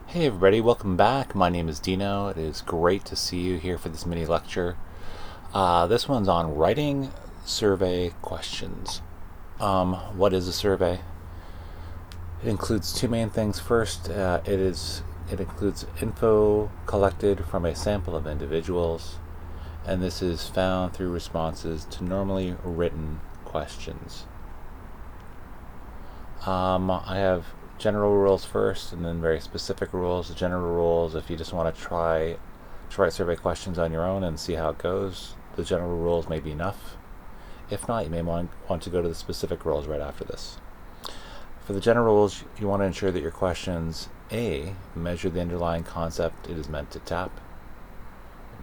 Hey everybody, welcome back. My name is Dino. It is great to see you here for this mini lecture. This one's on writing survey questions. What is a survey? It includes two main things. First, it includes info collected from a sample of individuals, and this is found through responses to normally written questions. I have general rules first and then very specific rules. The general rules, if you just want to try to write survey questions on your own and see how it goes, the general rules may be enough. If not, you may want to go to the specific rules right after this. For the general rules, you want to ensure that your questions A, measure the underlying concept it is meant to tap.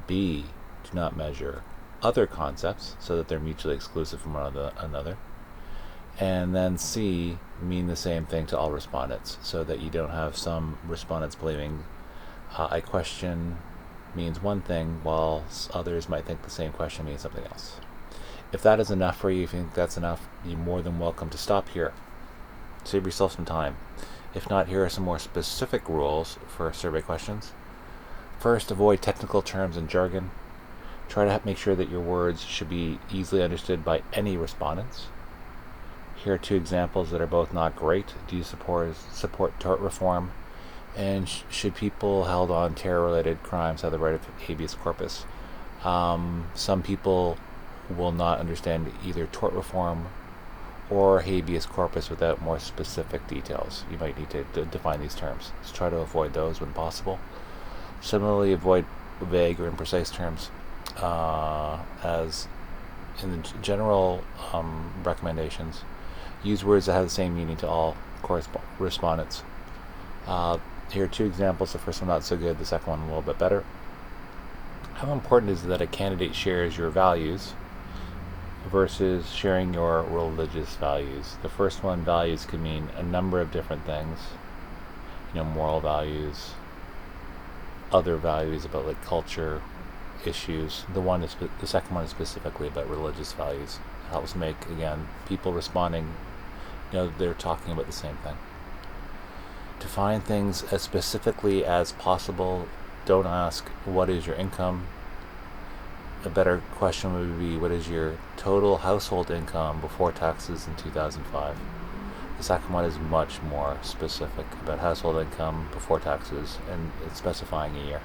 B, do not measure other concepts so that they're mutually exclusive from one another. And then C, mean the same thing to all respondents, so that you don't have some respondents believing a question means one thing while others might think the same question means something else. If that is enough for you, if you think that's enough, you're more than welcome to stop here. Save yourself some time. If not, here are some more specific rules for survey questions. First, avoid technical terms and jargon. Try to make sure that your words should be easily understood by any respondents. Here are two examples that are both not great. Do you support tort reform? And should people held on terror-related crimes have the right of habeas corpus? Some people will not understand either tort reform or habeas corpus without more specific details. You might need to define these terms. So try to avoid those when possible. Similarly, avoid vague or imprecise terms. As in the general recommendations, use words that have the same meaning to all respondents. Here are two examples. The first one not so good, the second one a little bit better. How important is it that a candidate shares your values versus sharing your religious values? The first one, values, can mean a number of different things. Moral values, other values about like culture issues. The second one is specifically about religious values. It helps make, again, people responding, they're talking about the same thing. Define things as specifically as possible. Don't ask, what is your income? A better question would be, what is your total household income before taxes in 2005? The second one is much more specific about household income before taxes, and it's specifying a year.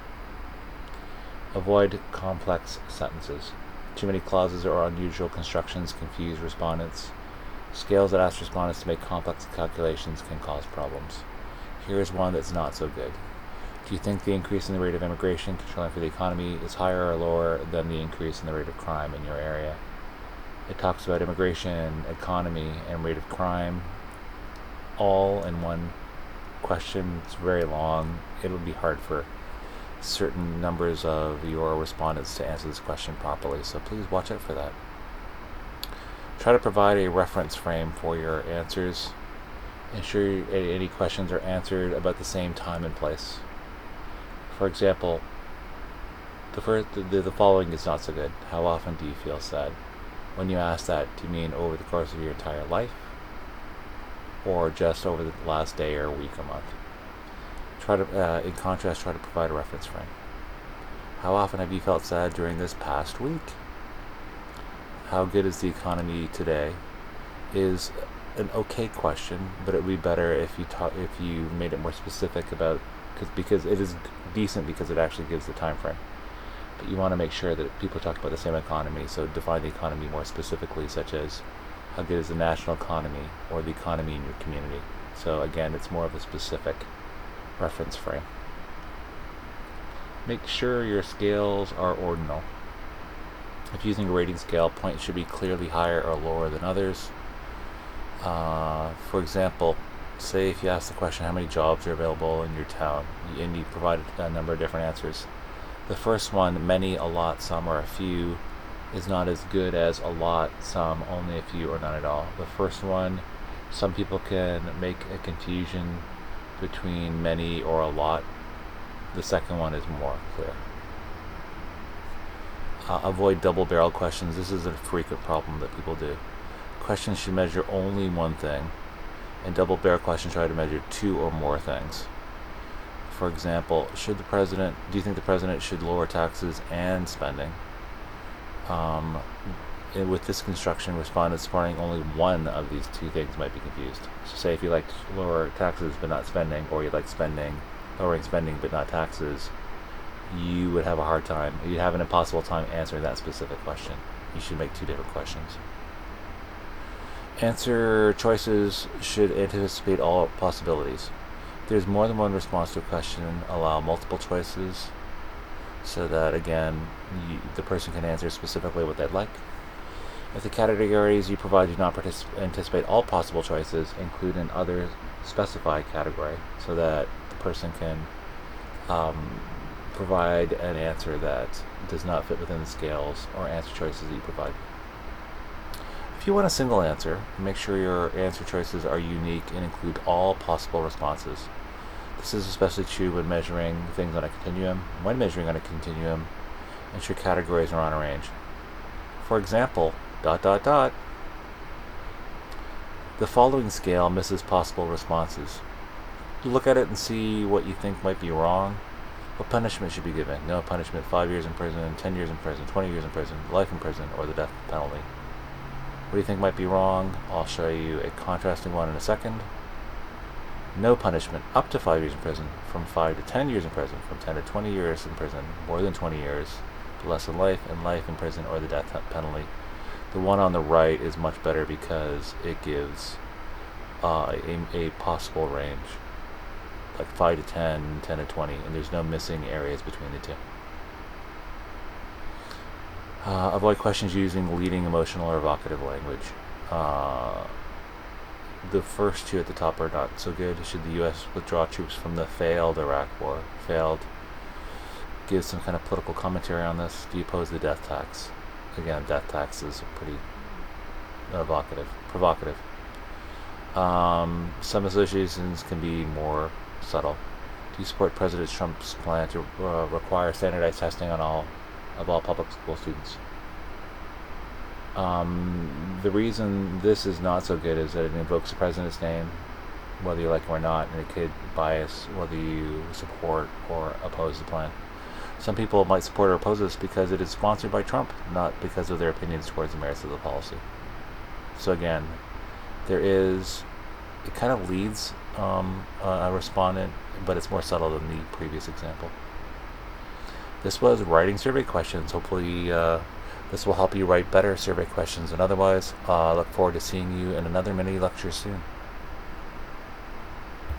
Avoid complex sentences. Too many clauses or unusual constructions confuse respondents. Scales that ask respondents to make complex calculations can cause problems. Here's one that's not so good. Do you think the increase in the rate of immigration controlling for the economy is higher or lower than the increase in the rate of crime in your area? It talks about immigration, economy, and rate of crime all in one question. It's very long. It'll be hard for certain numbers of your respondents to answer this question properly, so please watch out for that. Try to provide a reference frame for your answers. Ensure any questions are answered about the same time and place. For example, the following is not so good. How often do you feel sad? When you ask that, do you mean over the course of your entire life, or just over the last day or week or month? In contrast, try to provide a reference frame. How often have you felt sad during this past week? How good is the economy today? Is an okay question, but it would be better if you made it more specific because it is decent because it actually gives the time frame. But you want to make sure that people talk about the same economy, so define the economy more specifically, such as how good is the national economy or the economy in your community. So again, it's more of a specific reference frame. Make sure your scales are ordinal. If using a rating scale, points should be clearly higher or lower than others. For example, say if you ask the question, how many jobs are available in your town, and you provide a number of different answers. The first one, many, a lot, some, or a few, is not as good as a lot, some, only a few, or none at all. The first one, some people can make a confusion between many or a lot. The second one is more clear. Avoid double-barreled questions. This is a frequent problem that people do. Questions should measure only one thing, and double-barrel questions try to measure two or more things. For example, do you think the president should lower taxes and spending? With this construction, respondents supporting only one of these two things might be confused. So say if you like to lower taxes but not spending, or you like lowering spending but not taxes, you would have a hard time, you'd have an impossible time answering that specific question. You should make two different questions. Answer choices should anticipate all possibilities. If there's more than one response to a question, allow multiple choices so that, again, the person can answer specifically what they'd like. If the categories you provide do not anticipate all possible choices, include an other specified category so that the person can provide an answer that does not fit within the scales or answer choices that you provide. If you want a single answer, make sure your answer choices are unique and include all possible responses. This is especially true when measuring things on a continuum. When measuring on a continuum, ensure categories are on a range. For example, ... The following scale misses possible responses. Look at it and see what you think might be wrong. What punishment should be given? No punishment, 5 years in prison, 10 years in prison, 20 years in prison, life in prison, or the death penalty. What do you think might be wrong? I'll show you a contrasting one in a second. No punishment, up to 5 years in prison, from 5 to 10 years in prison, from 10 to 20 years in prison, more than 20 years, less than life, and life in prison or the death penalty. The one on the right is much better because it gives a possible range, like 5 to 10, 10 to 20, and there's no missing areas between the two. Avoid questions using leading, emotional, or evocative language. The first two at the top are not so good. Should the U.S. withdraw troops from the failed Iraq War? Failed. Give some kind of political commentary on this. Do you oppose the death tax? Again, death tax is pretty provocative. Some associations can be more subtle. Do you support President Trump's plan to require standardized testing on all public school students? The reason this is not so good is that it invokes the president's name, whether you like it or not, and it could bias whether you support or oppose the plan. Some people might support or oppose this because it is sponsored by Trump, not because of their opinions towards the merits of the policy. So again, it kind of leads a respondent, but it's more subtle than the previous example. This was writing survey questions. Hopefully this will help you write better survey questions than otherwise. Look forward to seeing you in another mini lecture soon.